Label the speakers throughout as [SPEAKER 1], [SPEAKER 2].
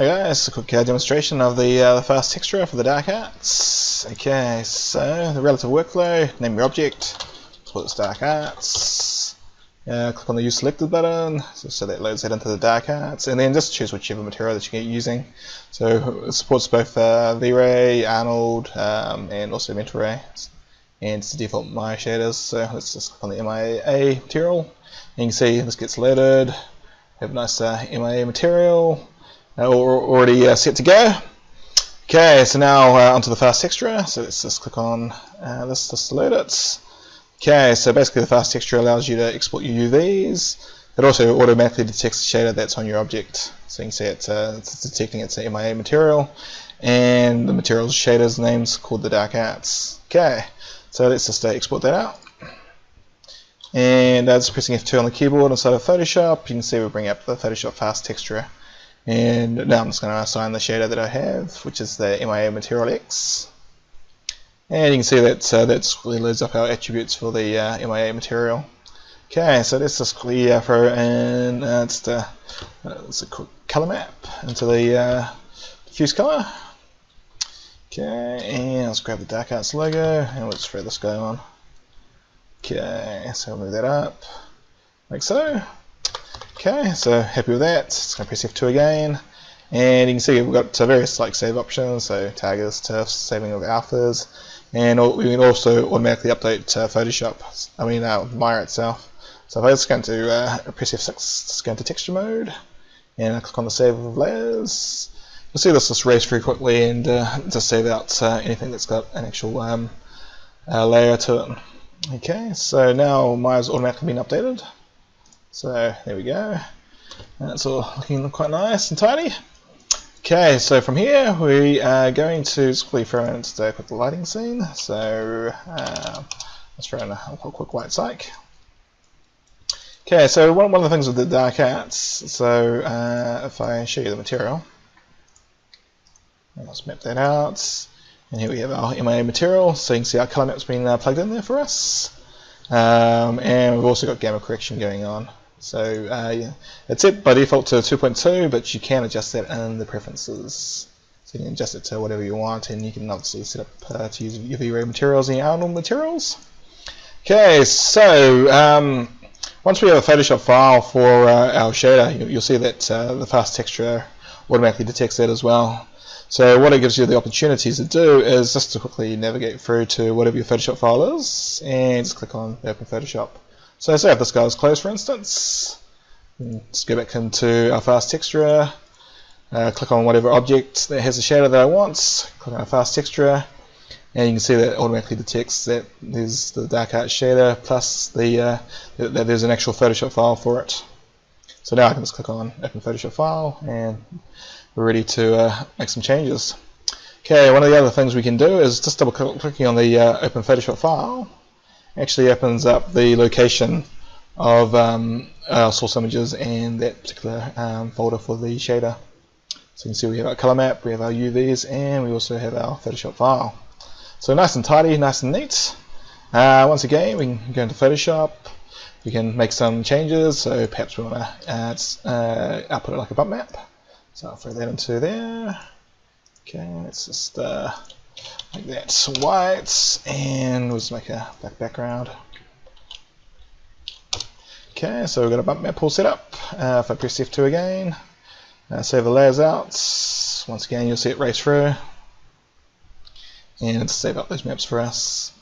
[SPEAKER 1] Hi guys, a quick demonstration of the fast texture for the dark arts. Okay, so the relative workflow, name your object, call it dark arts, click on the use selected button, so that loads that into the dark arts, and then just choose whichever material that you're using. So it supports both VRay, Arnold, and also VRay, and it's the default Maya shaders. So let's just click on the MIA material, and you can see this gets loaded. We have a nice MIA material. Already set to go. Okay, so now onto the fast texture. So let's just click on this, just load it. Okay, so basically the fast texture allows you to export your UVs. It also automatically detects the shader that's on your object. So you can see it's detecting it's an MIA material, and the material's shader's name's called the dark arts. Okay, so let's just export that out. And just pressing F2 on the keyboard inside of Photoshop, you can see we bring up the Photoshop fast texture. And now I'm just going to assign the shader that I have, which is the MIA material X. And you can see that that really loads up our attributes for the MIA material. Okay, so let's just quickly throw in just a quick color map into the diffuse color. Okay, and let's grab the dark arts logo and let's throw this guy on. Okay, so I'll move that up like so. Okay, so happy with that. Just going to press F2 again, and you can see we've got various save options, so taggers, TIFFs, saving of alphas, and we can also automatically update Photoshop, Maya itself. So if I just go into press F6, just go into texture mode, and I click on the save of layers. You'll see this just race through quickly and just save out anything that's got an actual layer to it. Okay, so now Maya's automatically been updated. So there we go. That's all looking quite nice and tidy. Okay, so from here we are going to quickly throw in just a quick lighting scene. So let's throw in a quick white cyc. Okay, so one of the things with the dark arts, so if I show you the material, let's map that out. And here we have our MIA material, so you can see our color map's been plugged in there for us. And we've also got gamma correction going on. So yeah, it's set by default to 2.2, but you can adjust that in the preferences. So you can adjust it to whatever you want, and you can obviously set up to use your VRay materials and your Arnold materials. Okay, so once we have a Photoshop file for our shader, you'll see that the fast texture automatically detects that as well. So what it gives you the opportunities to do is just to quickly navigate through to whatever your Photoshop file is, and just click on Open Photoshop. So say if this guy is closed, for instance, just go back into our fast texture, click on whatever object that has a shader that I want, click on our fast texture, and you can see that it automatically detects that there's the dark arts shader plus that there's an actual Photoshop file for it. So now I can just click on Open Photoshop File, and we're ready to make some changes. Okay, one of the other things we can do is just double clicking on the Open Photoshop File. Actually opens up the location of our source images and that particular folder for the shader. So you can see we have our color map, we have our UVs, and we also have our Photoshop file. So nice and tidy, nice and neat. Once again, we can go into Photoshop, we can make some changes, so perhaps we want to output it like a bump map. So I'll throw that into there. Okay, let's just make that white, and we'll just make a black background. Okay, so we've got a bump map all set up. If I press F2 again, save the layers out. Once again, you'll see it race through, and save up those maps for us.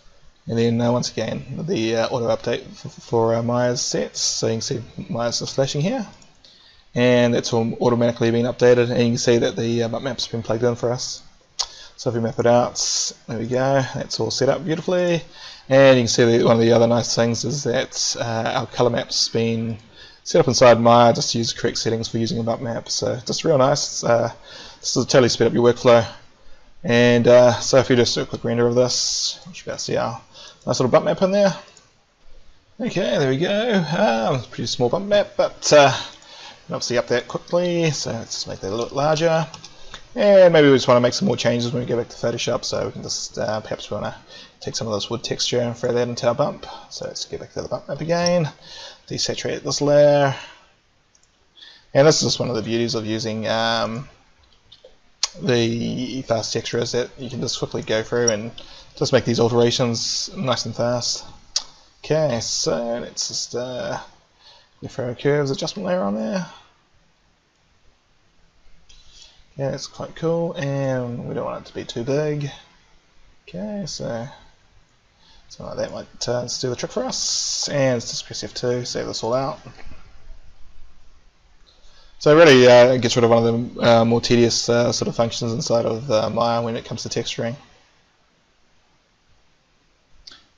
[SPEAKER 1] And then once again, the auto update for Maya's sets. So you can see Maya's just flashing here, and it's all automatically been updated, and you can see that the bump map's been plugged in for us. So if we map it out, there we go, that's all set up beautifully. And you can see that one of the other nice things is that our color map's been set up inside Maya just to use the correct settings for using a bump map. So just real nice. This will totally speed up your workflow. And so if you just do a quick render of this, you should be able to see our nice little bump map in there. Okay, there we go. It's a pretty small bump map, but you can obviously up that quickly. So let's just make that a little bit larger. And maybe we just want to make some more changes when we go back to Photoshop, so we can just perhaps we want to take some of this wood texture and throw that into our bump. So let's get back to the bump map again, desaturate this layer, and this is just one of the beauties of using the fast texturers that you can just quickly go through and just make these alterations nice and fast. Okay, so let's just throw a curves adjustment layer on there. Yeah, it's quite cool, and we don't want it to be too big. Okay, so something like that might just do the trick for us. And let's just press F2, save this all out. So really it gets rid of one of the more tedious sort of functions inside of Maya when it comes to texturing.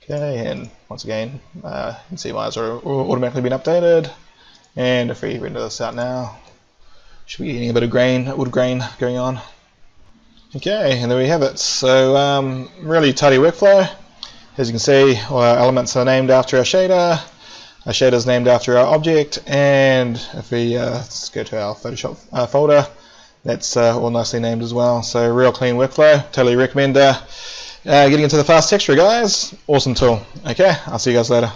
[SPEAKER 1] Okay, and once again, you can see Maya's automatically been updated. And if we render this out now, should be getting a bit of wood grain going on. Okay, and there we have it. So really tidy workflow. As you can see, all our elements are named after our shader is named after our object, and if we let's go to our Photoshop folder, that's all nicely named as well. So real clean workflow. Totally recommend getting into the fast texture, guys. Awesome tool. Okay, I'll see you guys later.